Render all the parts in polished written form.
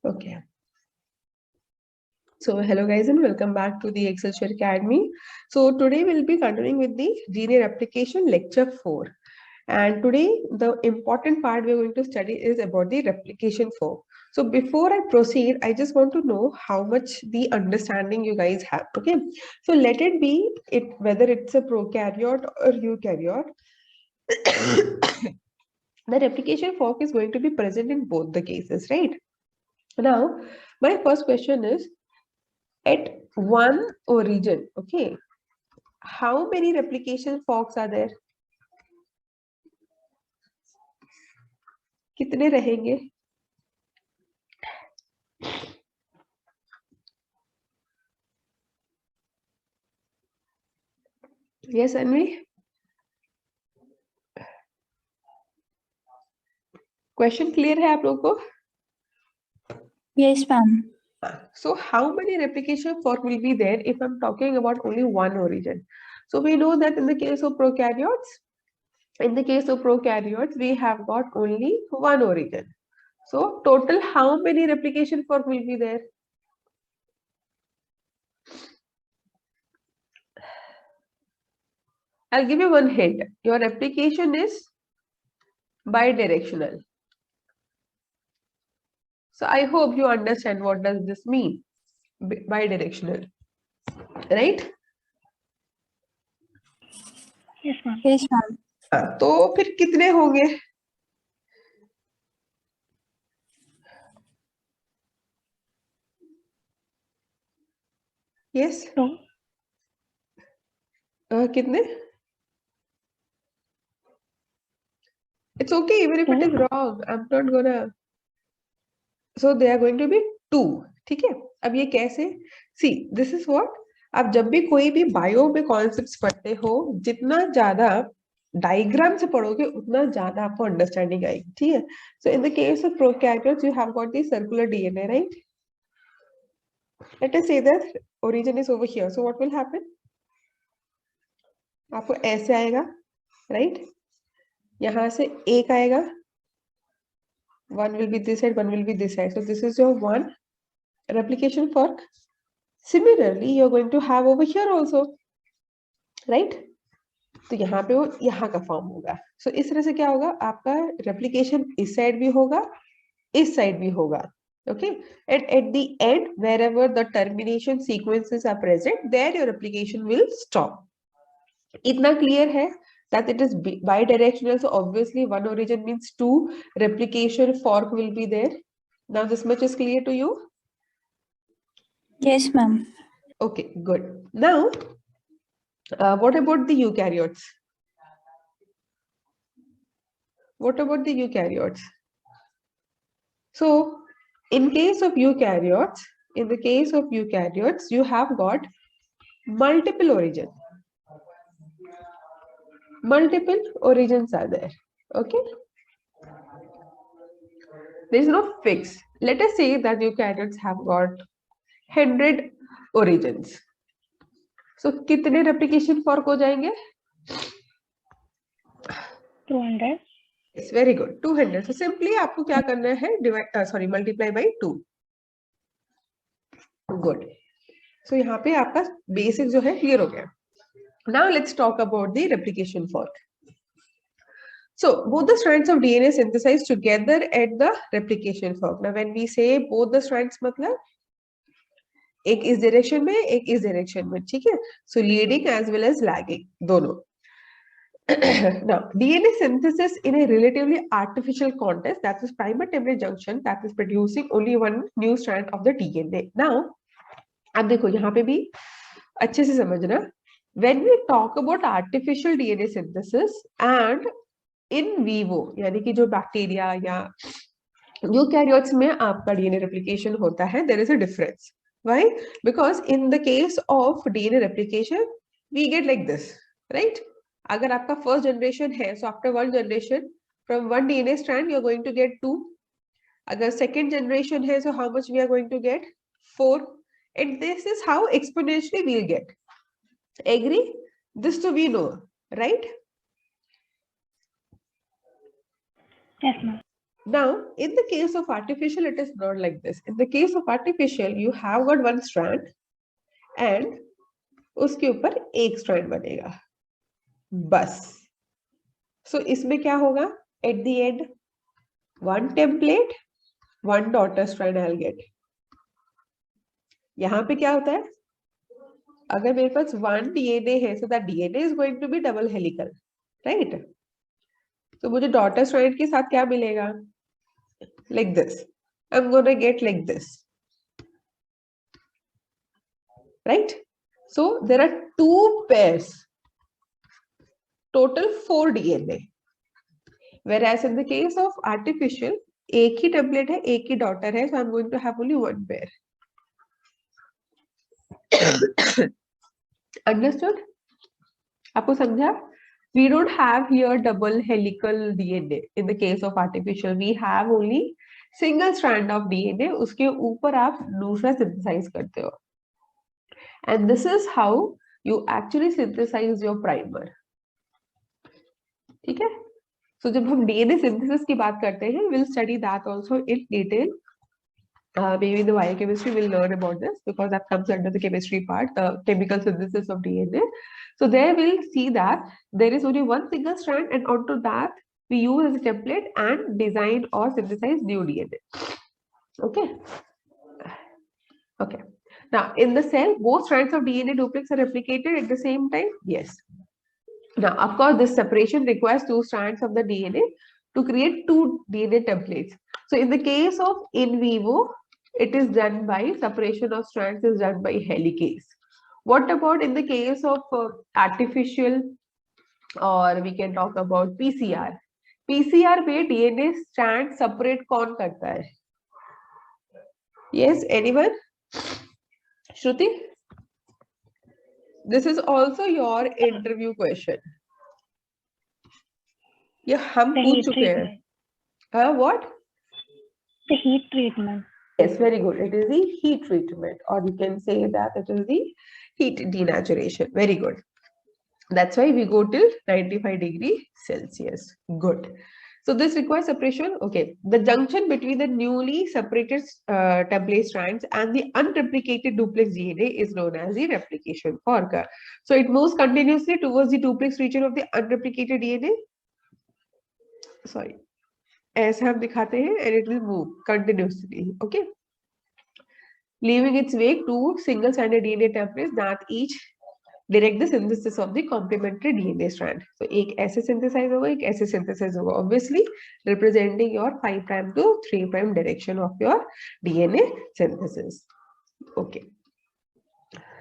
Okay. So hello guys and welcome back to the Excel Share Academy. So today we'll be continuing with the DNA replication lecture 4. And today the important part we're going to study is about the replication fork. So before I proceed, I just want to know how much the understanding you guys have. Okay. So let it be whether it's a prokaryote or eukaryote. The replication fork is going to be present in both the cases, right? Now, my first question is, at one origin, okay, how many replication forks are there? कितने रहेंगे? Yes, Anvi? Question clear है आप लोगों को? Yes, ma'am. So how many replication fork will be there if I'm talking about only one origin? So we know that in the case of prokaryotes, we have got only one origin. So total how many replication fork will be there? I'll give you one hint. Your replication is bidirectional. So I hope you understand what does this mean, bidirectional, right? Yes, ma'am. Yes, ma'am. तो फिर कितने होंगे? Yes? No. कितने? It's okay even if it is wrong. I'm not gonna. So they are going to be 2. ठीक है? अब ये कैसे? See, this is what. आप जब भी कोई भी बायो में कॉन्सेप्ट्स पढ़ते हो, जितना ज्यादा डायग्राम से पढ़ोगे उतना ज्यादा आपको अंडरस्टैंडिंग आएगी. ठीक है? So in the case of prokaryotes, you have got the circular DNA, right? Let us say that origin is over here. So what will happen? आपको ऐसे आएगा, right? यहाँ से एक आएगा. One will be this side, one will be this side. So this is your one replication fork. Similarly, you're going to have over here also, right? तो यहाँ पे वो यहाँ का फॉर्म होगा. So इस तरह से क्या होगा? आपका replication इस साइड भी होगा, इस साइड भी होगा. Okay, and at the end, wherever the termination sequences are present, there your replication will stop. इतना clear है that it is bidirectional, so obviously one origin means 2 replication fork will be there. Now this much is clear to you? Yes, ma'am. Okay, good. Now, what about the eukaryotes? What about the eukaryotes? So, in case of eukaryotes, you have got multiple origins. Multiple origins are there. Okay. There is no fix. Let us say that eukaryotes have got 100 origins. So, कितने replication fork हो जाएंगे? 200. It's very good. 200. So simply आपको क्या करना है? Multiply by 2. Good. So यहाँ पे आपका basic जो है clear हो गया. Now let's talk about the replication fork. So both the strands of DNA synthesized together at the replication fork. Now when we say both the strands मतलब एक इस direction में, एक इस direction में, ठीक है? So leading as well as lagging, दोनों. Now, DNA synthesis in a relatively artificial context, that is primer template junction, that is producing only one new strand of the DNA. Now, अब देखो यहाँ पे भी अच्छे से समझना. When we talk about artificial DNA synthesis and in vivo, यानी कि जो बैक्टीरिया या यूकैरियोट्स में आपका DNA replication होता है, there is a difference. Why? Because in the case of DNA replication, we get like this, right? अगर आपका first generation है, so after one generation, from one DNA strand, you're going to get 2. अगर second generation है, so how much we are going to get? 4. And this is how exponentially we'll get. Agree? This too we know, right? Yes, ma'am. Now, in the case of artificial, it is not like this. In the case of artificial, you have got one strand and उसके ऊपर एक strand बनेगा बस. So इसमें क्या होगा? At the end, one template, one daughter strand I'll get. यहाँ पे क्या होता है? अगर मेरे पास one DNA है, so that DNA is going to be double helical, right? तो मुझे daughter strand के साथ क्या मिलेगा? Like this. I'm gonna get like this. Right? So there are two pairs. Total 4 DNA. Whereas in the case of artificial, एक ही template है, एक ही daughter है, so I'm going to have only one pair. Understood? आपको समझा? We don't have here double helical DNA in the case of artificial. We have only single strand of DNA. उसके ऊपर आप दूसरा synthesize करते हो. And this is how you actually synthesize your primer. ठीक है? So जब हम DNA synthesis की बात करते हैं, we'll study that also in detail. Maybe in the biochemistry we'll learn about this because that comes under the chemistry part, the chemical synthesis of DNA. So there we'll see that there is only one single strand, and onto that we use as a template and design or synthesize new DNA. Okay. Okay. Now in the cell, both strands of DNA duplex are replicated at the same time. Yes. Now, of course, this separation requires two strands of the DNA to create two DNA templates. So in the case of in vivo, it is done by separation of strands is done by helicase. What about in the case of artificial, or we can talk about PCR? PCR में DNA strand separate कौन करता है? Yes, anyone? Shruti? This is also your interview question. Yeah, हम पूछ चुके हैं. What? The heat treatment. Yes, very good. It is the heat treatment, or you can say that it is the heat denaturation. Very good. That's why we go till 95 degrees Celsius. Good. So this requires separation. Okay. The junction between the newly separated template strands and the unreplicated duplex DNA is known as the replication fork. So it moves continuously towards the duplex region of the unreplicated DNA. Sorry. ऐसे हम दिखाते हैं, and it will move continuously. Okay. Leaving its way to single-stranded DNA templates that each direct the synthesis of the complementary DNA strand. So एक ऐसे synthesize होगा, एक ऐसे synthesize होगा. Obviously, representing your 5' to 3' direction of your DNA synthesis. Okay.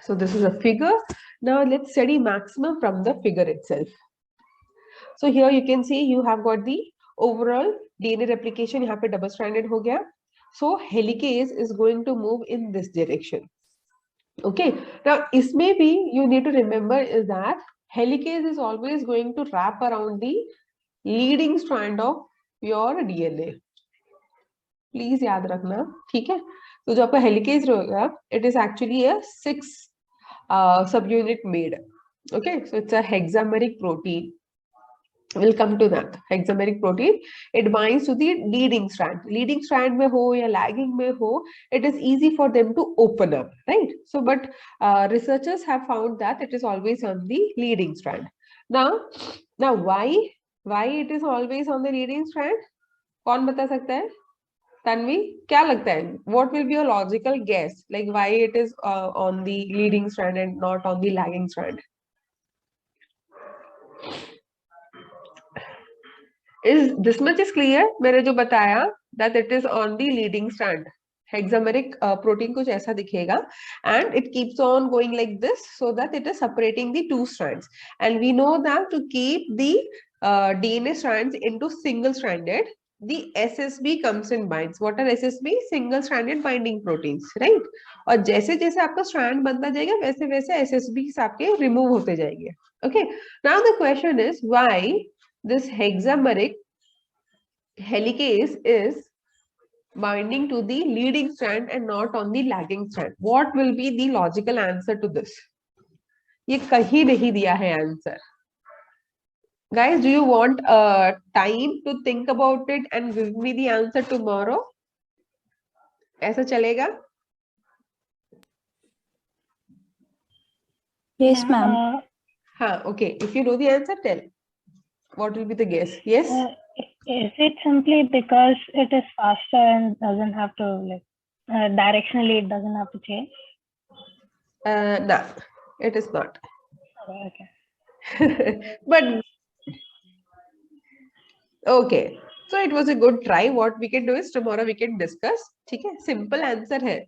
So this is a figure. Now let's study maximum from the figure itself. So here you can see you have got the overall DNA replication. यहाँ पे double stranded हो गया. So helicase is going to move in this direction. Okay. Now इसमें भी you need to remember is that helicase is always going to wrap around the leading strand of your DNA. Please याद रखना, ठीक है? तो जो आपका helicase रहेगा, it is actually a 6 subunit made. Okay, so it's a hexameric protein. We'll come to that. Hexameric protein. It binds to the leading strand. Leading strand में हो या lagging में हो, it is easy for them to open up, right? So, but researchers have found that it is always on the leading strand. Now why it is always on the leading strand? कौन बता सकता है? Tanvi, क्या लगता है? What will be your logical guess? Like why it is on the leading strand and not on the lagging strand? Is this much is clear? मैंने जो बताया that it is on the leading strand. Hexameric protein कुछ ऐसा दिखेगा, and it keeps on going like this so that it is separating the two strands. And we know that to keep the DNA strands into single stranded, the SSB comes and binds. What are SSB? Single stranded binding proteins, right? और जैसे जैसे आपका strand बनता जाएगा वैसे वैसे SSBs आपके remove होते जाएंगे. Okay. Now the question is why this hexameric helicase is binding to the leading strand and not on the lagging strand. What will be the logical answer to this? ये कहीं नहीं दिया है answer. Guys, do you want time to think about it and give me the answer tomorrow? ऐसा चलेगा? Yes, ma'am. Okay. If you know the answer, tell. What will be the guess? Yes? Is it simply because it is faster and doesn't have to like directionally it doesn't have to change? No, it is not. Okay. But okay. So it was a good try. What we can do is tomorrow we can discuss. ठीक है? Simple answer है.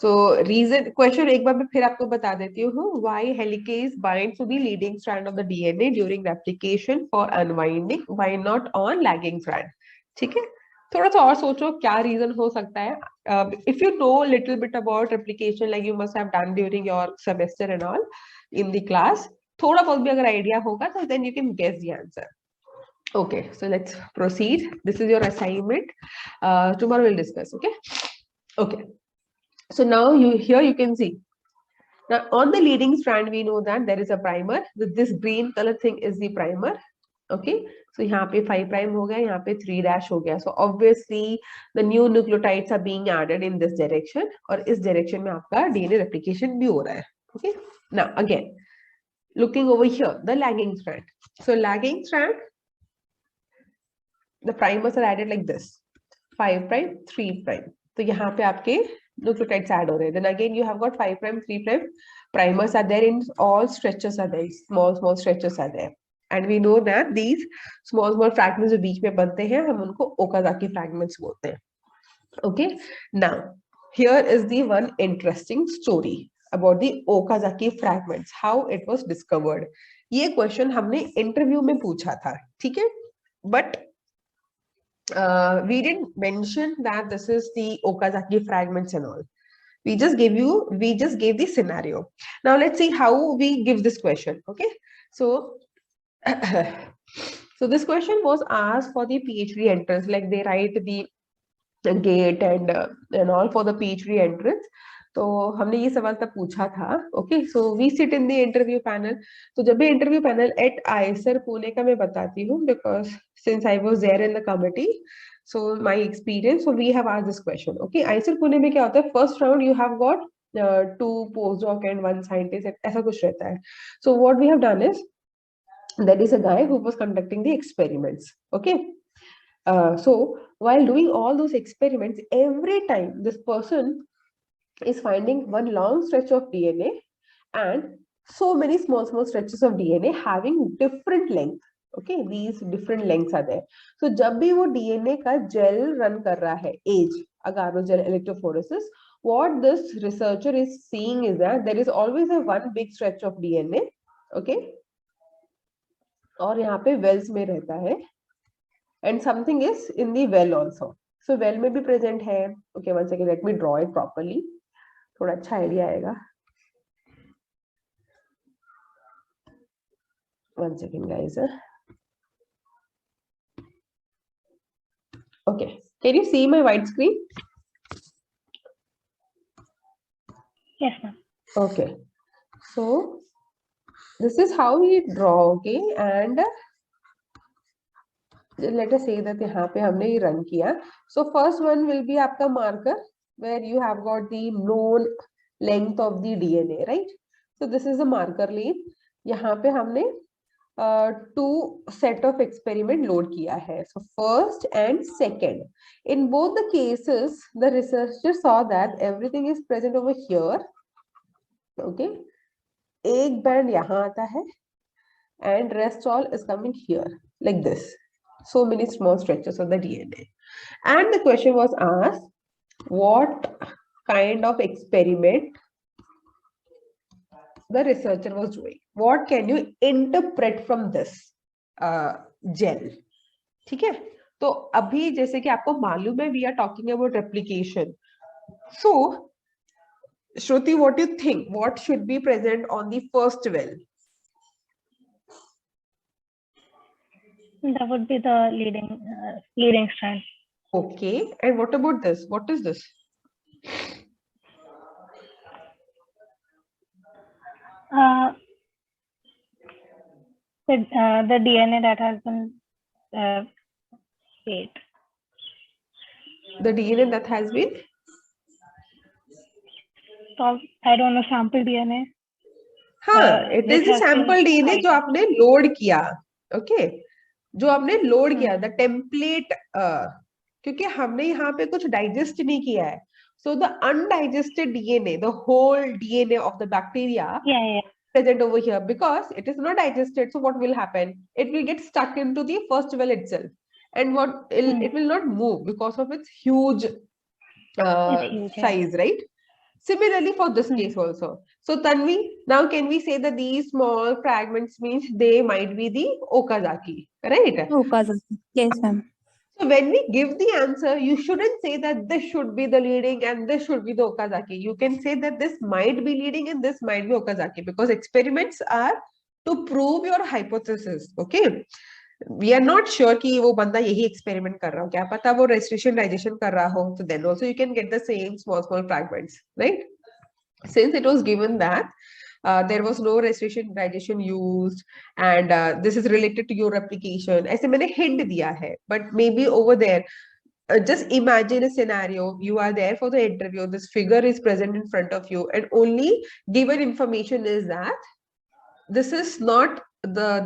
So reason question एक बार मैं फिर आपको बता देती हूँ. Why helicase binds to the leading strand of the DNA during replication for unwinding? Why not on lagging strand? ठीक है? थोड़ा सा और सोचो क्या रीजन हो सकता है. If you know little bit about replication, like you must have done during your semester and all in the class, थोड़ा बहुत भी अगर आइडिया होगा तो then you can guess the answer. Okay, so let's proceed. This is your assignment. Tomorrow we'll discuss. Okay. Okay. So now here you can see. Now on the leading strand, we know that there is a primer. This green color thing is the primer. Okay. So यहाँ पे 5 prime हो गया, यहाँ पे 3 dash हो गया. So obviously the new nucleotides are being added in this direction. और इस direction में आपका DNA replication भी हो रहा है. Okay. Now again, looking over here, the lagging strand. So lagging strand, the primers are added like this. 5 prime, 3 prime. तो यहाँ पे आपके nucleotides add हो रहे हैं. Then again you have got 5 prime, 3 prime. Primers are there in all stretches are there. Small stretches are there. And we know that these small fragments जो बीच में बनते हैं हम उनको Okazaki fragments बोलते हैं. Okay. Now here is the one interesting story about the Okazaki fragments. How it was discovered. ये question हमने interview में पूछा था. ठीक है? But we didn't mention that this is the Okazaki fragments and all. We just gave the scenario. Now let's see how we give this question. Okay. So so this question was asked for the PhD entrance, like they write the gate and all for the PhD entrance. तो हमने ये सवाल तब पूछा था. Okay. So we sit in the interview panel. तो जब भी interview panel at IISER Pune का मैं बताती हूँ, because since I was there in the committee, so my experience, so we have asked this question. Okay. IISER Pune में क्या होता है, first round you have got 2 postdoc and 1 scientist, ऐसा कुछ रहता है. So what we have done is, there is a guy who was conducting the experiments. Okay. So while doing all those experiments, every time this person is finding one long stretch of DNA and so many small stretches of DNA having different length. Okay, these different lengths are there. So जब भी वो DNA का gel run कर रहा है, age agar gel electrophoresis, what this researcher is seeing is that there is always a one big stretch of DNA. Okay. और यहाँ पे wells में रहता है, and something is in the well also. So well में भी present है. Okay, one second, let me draw it properly. थोड़ा अच्छा आइडिया आएगा. One second, guys. Okay, can you see my white screen? Yes, ma'am. Okay, so this is how we draw. Okay, and let us say that यहाँ पे हमने ये run किया. So first one will be आपका marker where you have got the known length of the DNA, right? So this is the marker length. यहाँ पे हमने 2 set of experiment load किया है. So first and second. In both the cases, the researcher saw that everything is present over here. Okay. एक band यहाँ आता है and rest all is coming here like this. So many small stretches of the DNA. And the question was asked, what kind of experiment the researcher was doing? What can you interpret from this gel? ठीक है. तो अभी जैसे कि आपको मालूम है, we are talking about replication. So Shruti, what do you think? What should be present on the first well? That would be the leading strand. Okay. And what about this? What is this? The DNA that has been wait. The DNA that has been So I don't know, sample DNA. हाँ, it Which is the has been sample DNA जो आपने load किया, okay? जो आपने load किया, the template, क्योंकि हमने यहाँ पे कुछ डाइजेस्ट नहीं किया है, so the undigested DNA, the whole DNA of the bacteria, present over here because it is not digested. So what will happen? It will get stuck into the first well itself, and it will not move because of its huge size, right? Similarly for this case also. So Tanvi, now can we say that these small fragments means they might be the Okazaki, right? Okazaki. Yes, ma'am. So when we give the answer, you shouldn't say that this should be the leading and this should be the Okazaki. You can say that this might be leading and this might be Okazaki because experiments are to prove your hypothesis. Okay. We are not sure कि वो बंदा यही experiment कर रहा हो, क्या पता वो restriction digestion कर रहा हो, so then also you can get the same small fragments, right? Since it was given that there was no restriction digestion used and this is related to your replication, ऐसे मैंने hint दिया है, but maybe over there just imagine a scenario, you are there for the interview, this figure is present in front of you and only given information is that this is not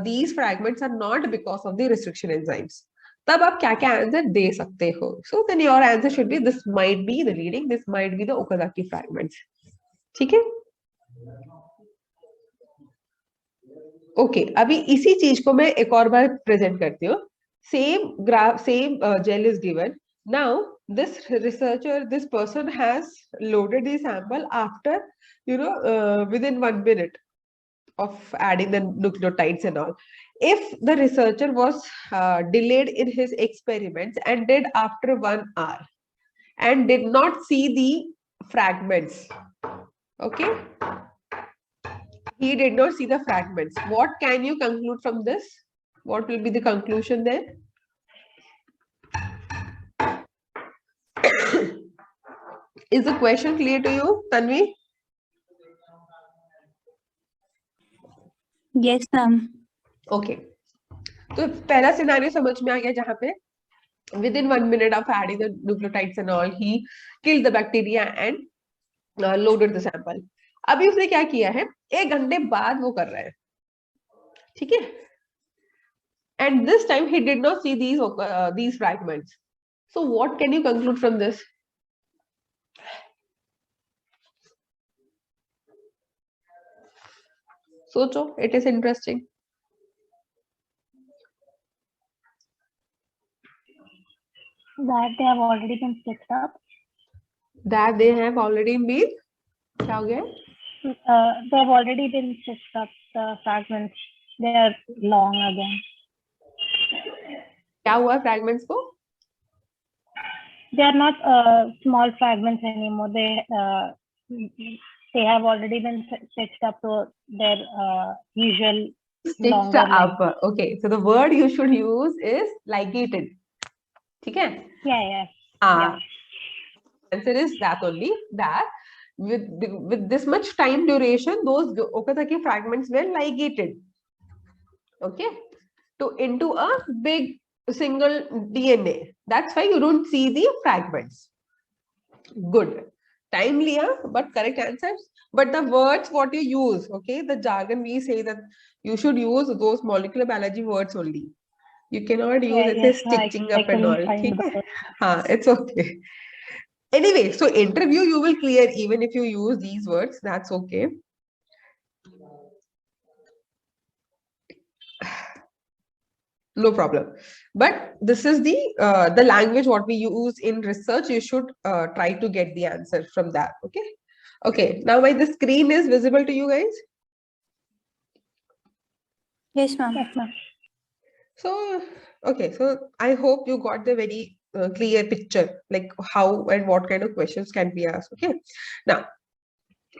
these fragments are not because of the restriction enzymes. तब आप क्या क्या answer दे सकते हो? So then your answer should be this might be the leading, this might be the Okazaki fragments. ठीक है? Okay, अभी इसी चीज को मैं एक और बार प्रेजेंट करती हूँ. Same graph, same gel is given. Now this researcher, this person has loaded the sample after within 1 minute of adding the nucleotides and all. If the researcher was delayed in his experiments and did after 1 hour and did not see the fragments, okay, he did not see the fragments, what can you conclude from this? What will be the conclusion there? Is the question clear to you, Tanvi? Yes, ma'am. Okay. तो पहला scenario समझ में आ गया जहां पे within 1 minute of adding the nucleotides and all, he killed the bacteria and loaded the sample. अभी उसने क्या किया है? 1 घंटे बाद वो कर रहा है, ठीक है? And this time he did not see these fragments. So what can you conclude from this? Socho, it is interesting. That they have already been stitched up. That they have already been. क्या हो गया? They have already been stitched up. The fragments, they are long again. क्या हुआ fragments को? They are not small fragments anymore. They have already been stitched up to their usual stitched up. Okay, so the word you should use is ligated. ठीक है? Yeah. Answer is that only, that with this much time duration, those Okazaki fragments were ligated. Okay, into a big single DNA. That's why you don't see the fragments. Good. Time liya, but correct answers. But the words what you use, okay, the jargon, we say that you should use those molecular biology words only. You cannot use stitching up and all. It's okay. Anyway, so interview you will clear even if you use these words. That's okay. No problem. But this is the language what we use in research. You should try to get the answer from that. Okay. Okay. Now the screen is visible to you guys. Yes, ma'am. Yes, ma'am. So okay. So I hope you got the very clear picture, like how and what kind of questions can be asked. Okay. Now.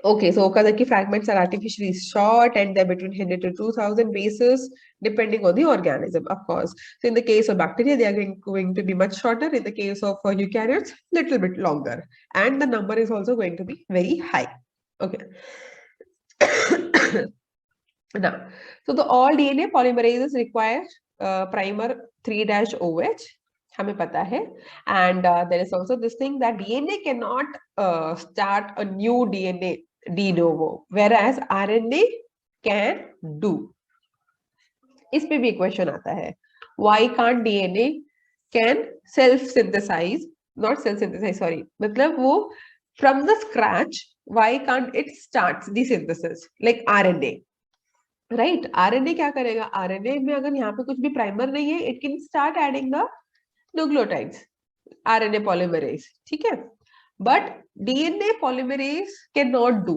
Okay, so Okazaki fragments are artificially short and they're between 100 to 2000 bases, depending on the organism, of course. So in the case of bacteria, they are going to be much shorter. In the case of eukaryotes, little bit longer. And the number is also going to be very high. Okay. Now, so the all DNA polymerases require primer 3-OH. हमें पता है, and there is also this thing that DNA cannot start a new DNA de novo, whereas RNA can do. इस पे भी question आता है, why can't DNA can self synthesize, not self synthesize, sorry, मतलब वो from the scratch, why can't it start the synthesis like RNA? Right, RNA क्या करेगा, RNA में अगर यहाँ पे कुछ भी प्राइमर नहीं है, it can start adding the nucleotides, RNA polymerase, ठीक है, but DNA polymerase can not do.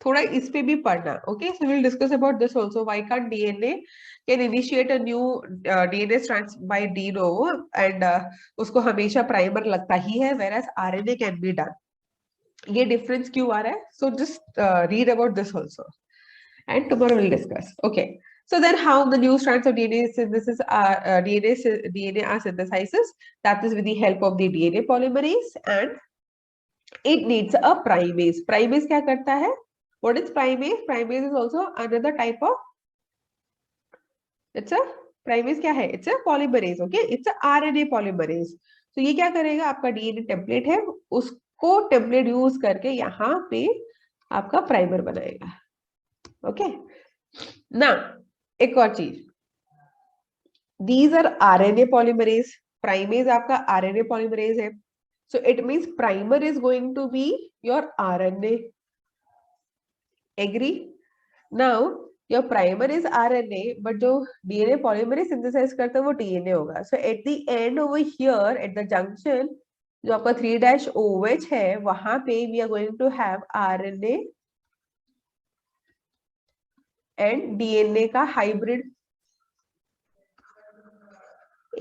थोड़ा इस पे भी पढ़ना, okay, so will discuss about this also, why can't DNA can initiate a new DNA strands by de novo, and उसको हमेशा primer लगता ही है, whereas RNA can be done. ये डिफरेंस क्यों आ रहा है, so just read about this also and tomorrow we'll discuss. Okay, so then how the new strands of DNA synthesis are DNA are synthesizes, that is with the help of the DNA polymerase, and it needs a primase. Primase क्या करता है, what is primase? Primase is also another type of, it's a primase क्या है, it's a polymerase. Okay, it's a RNA polymerase. So ये क्या करेगा, आपका DNA template है, उसको टेम्पलेट यूज करके यहाँ पे आपका प्राइमर बनाएगा. ओके, ना एक और चीज, these are RNA polymerase, primase आपका आरएनए पॉलीमरेज है, so it means primer is going to be your RNA. Agree? Now your primer is RNA, but जो डीएनए पॉलीमरेज सिंथेसाइज करता है वो डीएनए होगा. So at the end over here at the junction जो आपका 3-OH है, वहां पे we are going to have RNA and DNA का hybrid.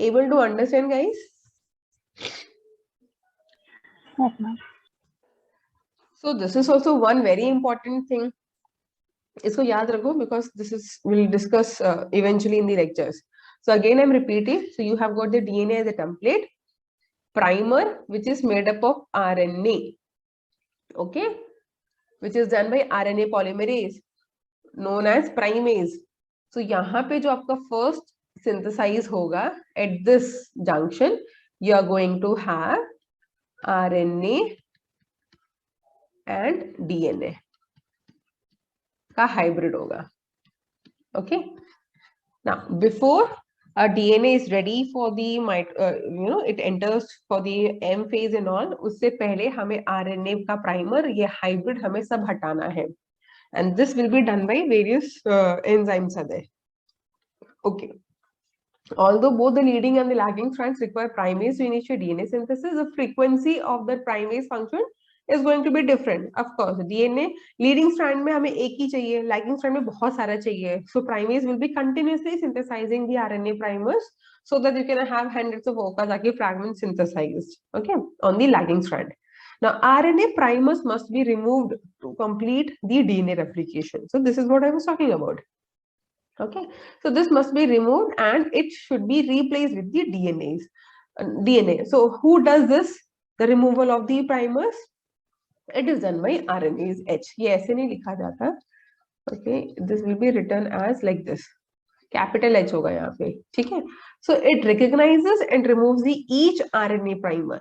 Able to understand, guys? Yes, ma'am. So this is also one very important thing. इसको याद रखो, because this is we'll discuss eventually in the lectures. So again I'm repeating. So you have got the DNA as a template, primer which is made up of RNA, okay, which is done by RNA polymerase known as primase. So यहाँ पे जो आपका first synthesize होगा at this junction, you are going to have RNA and DNA का hybrid होगा. Okay, now before a DNA is ready for the it enters for the M phase and all, उससे पहले हमें RNA का primer, ये hybrid हमें सब हटाना है, and this will be done by various enzymes are there. Okay, although both the leading and the lagging strands require primase to initiate DNA synthesis, the frequency of the primase function is going to be different. Of course, DNA leading strand में हमें एक ही चाहिए, lagging strand में बहुत सारा चाहिए. So primase will be continuously synthesizing the RNA primers so that you can have hundreds of Okazaki fragments synthesized, okay, on the lagging strand. Now RNA primers must be removed to complete the DNA replication. So this is what I was talking about. Okay, so this must be removed and it should be replaced with the DNA. So who does this, the removal of the primers? It is done by RNase H. ये ऐसे नहीं लिखा जाता. Okay, this will be written as like this, capital H होगा यहाँ पे, ठीक है. So it recognizes and removes the each RNA primer.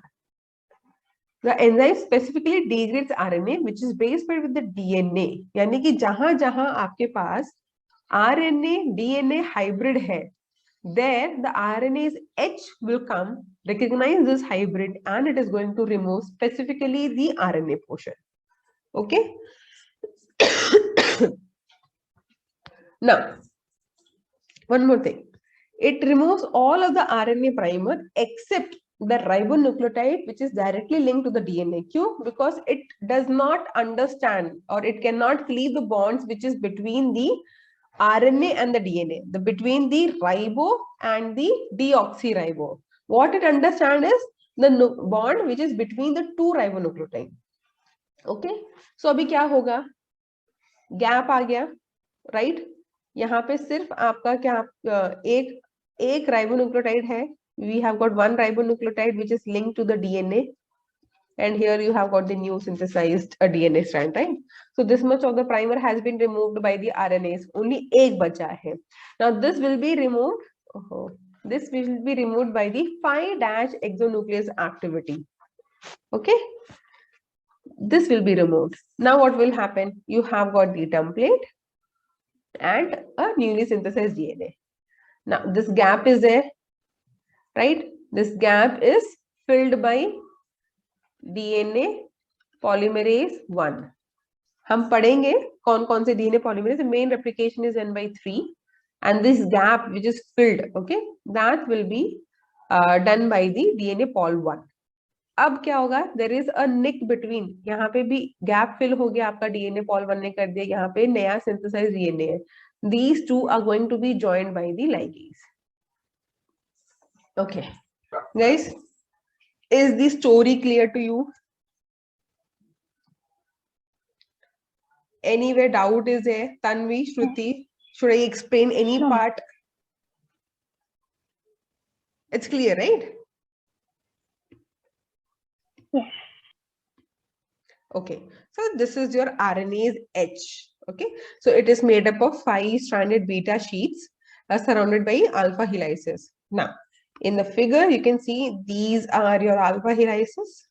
The enzyme specifically degrades RNA which is base paired with the DNA. यानी कि जहां जहां आपके पास RNA DNA hybrid है, there the RNase H will come, recognize this hybrid, and it is going to remove specifically the RNA portion. Okay. Now, one more thing, it removes all of the RNA primer except the ribonucleotide which is directly linked to the DNA. Q? Because it does not understand or it cannot cleave the bonds which is between the RNA and the DNA, between the ribo and the deoxyribo. What it understands is the bond which is between the two ribonucleotide. Okay, so अभी क्या होगा, gap आ गया, right? यहाँ पे सिर्फ आपका क्या एक ribonucleotide है. We have got one ribonucleotide which is linked to the DNA. and here you have got the new synthesized DNA strand, right? So this much of the primer has been removed by the RNAs. Only एक बचा है. Now this will be removed. This will be removed by the 5' exonuclease activity. Okay, this will be removed. Now what will happen? You have got the template and a newly synthesized DNA. Now this gap is there, right? This gap is filled by DNA polymerase 1. हम पढ़ेंगे कौन कौन से DNA polymerase. The main replication is N/3, and this gap which is filled, okay, that will be done by the DNA pol 1. अब क्या होगा? There is a nick between. यहाँ पे भी gap fill हो गया आपका, DNA pol 1 ने कर दिया, यहाँ पे नया synthesized DNA है. These two are going to be joined by the ligase. Okay, guys, is the story clear to you? Anywhere doubt is there? Tanvi, Shruti, should I explain any No. part? It's clear, right? Yes. Okay, so this is your RNase H. Okay, so it is made up of 5-stranded beta sheets surrounded by alpha helices. Now, in the figure, you can see these are your alpha helices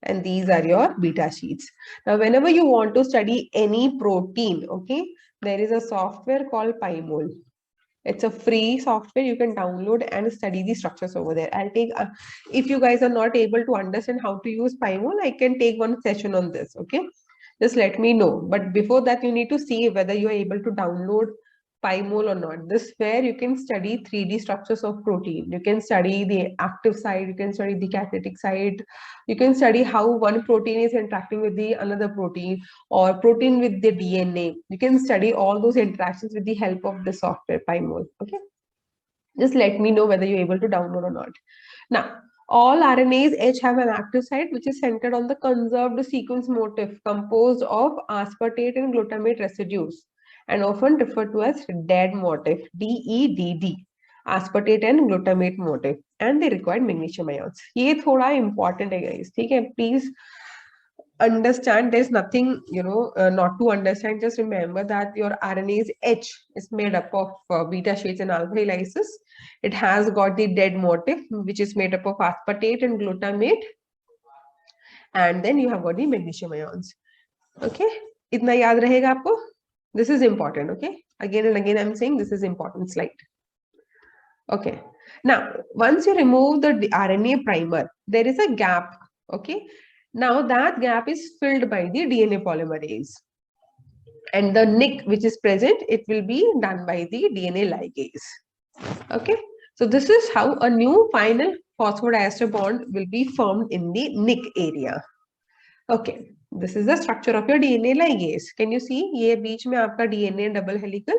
and these are your beta sheets. Now, whenever you want to study any protein, okay, there is a software called PyMol. It's a free software you can download and study the structures over there. I'll take, if you guys are not able to understand how to use PyMol, I can take one session on this, okay? Just let me know. But before that, you need to see whether you are able to download PyMol or not. This where you can study 3D structures of protein. You can study the active side, you can study the catalytic side, you can study how one protein is interacting with the another protein or protein with the DNA. You can study all those interactions with the help of the software PyMol. Okay, just let me know whether you're able to download or not. Now, all RNAs H have an active site which is centered on the conserved sequence motif composed of aspartate and glutamate residues and often referred to as dead motif, DEDD, aspartate and glutamate motif, and the required magnesium ions. ये थोड़ा important है guys, ठीक है? Please understand, there's nothing, not to understand. Just remember that your RNase H is made up of beta sheets and alpha helices. It has got the dead motif, which is made up of aspartate and glutamate, and then you have got the magnesium ions. Okay, itna yaad rahega aapko? This is important. Okay, again and again I'm saying this is important slide. Okay, now once you remove the RNA primer, there is a gap. Okay, now that gap is filled by the DNA polymerase, and the nick which is present, it will be done by the DNA ligase. Okay, so this is how a new final phosphodiester bond will be formed in the nick area. Okay, this is the structure of your DNA ligase. Can you see? ये बीच में आपका DNA double helical,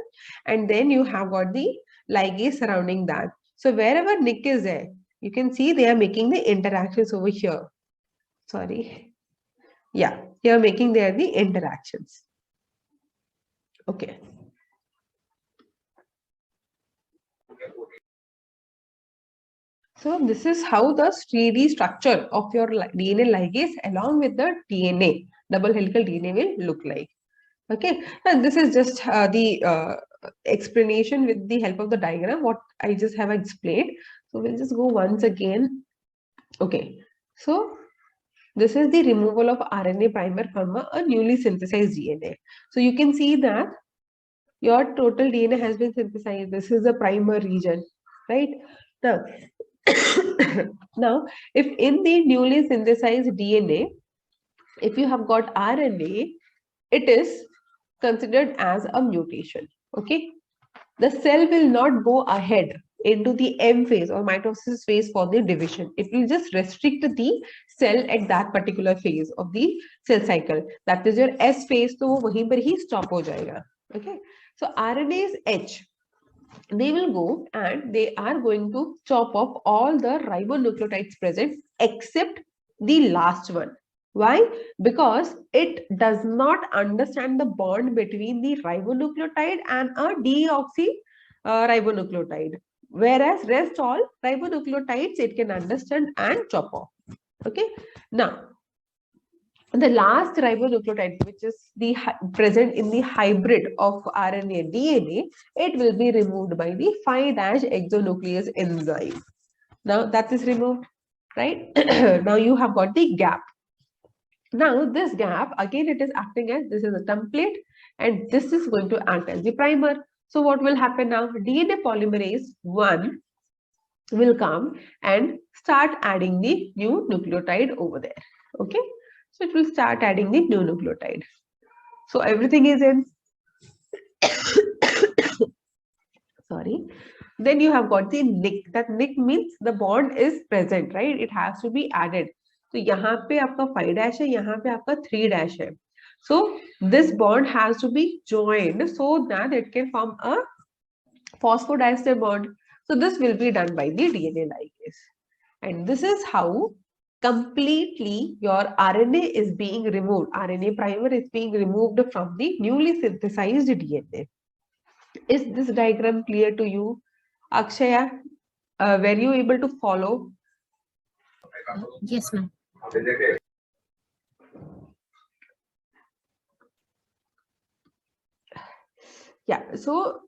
and then you have got the ligase surrounding that. So wherever nick is there, you can see they are making the interactions over here. Sorry. Yeah, here making there the interactions. Okay. So this is how the 3D structure of your DNA ligase along with the DNA, double helical DNA will look like. Okay, and this is just the explanation with the help of the diagram, what I just have explained. So we'll just go once again. Okay, so this is the removal of RNA primer from a newly synthesized DNA. So you can see that your total DNA has been synthesized. This is the primer region, right? Now, now, if in the newly synthesized DNA, if you have got RNA, it is considered as a mutation. Okay, the cell will not go ahead into the M phase or mitosis phase for the division. It will just restrict the cell at that particular phase of the cell cycle. That is your S phase, तो वो वहीं पर ही stop हो जाएगा. Okay, so RNase H, they will go and they are going to chop off all the ribonucleotides present except the last one. Why? Because it does not understand the bond between the ribonucleotide and a deoxy ribonucleotide. Whereas rest all ribonucleotides it can understand and chop off. Okay. Now, the last ribonucleotide, which is the present in the hybrid of RNA and DNA, it will be removed by the 5' exonuclease enzyme. Now that is removed, right? Now you have got the gap. Now this gap, again, it is acting as, this is a template and this is going to act as the primer. So what will happen now? DNA polymerase 1 will come and start adding the new nucleotide over there. Okay, so it will start adding the new nucleotide. So everything is in. Sorry. Then you have got the nick. That nick means the bond is present, right? It has to be added. So यहाँ पे आपका 5' है, यहाँ पे आपका 3' है. So this bond has to be joined so that it can form a phosphodiester bond. So this will be done by the DNA ligase. And this is how completely your RNA is being removed. RNA primer is being removed from the newly synthesized DNA. Is this diagram clear to you? Akshaya, were you able to follow? Yes, ma'am. Yeah, so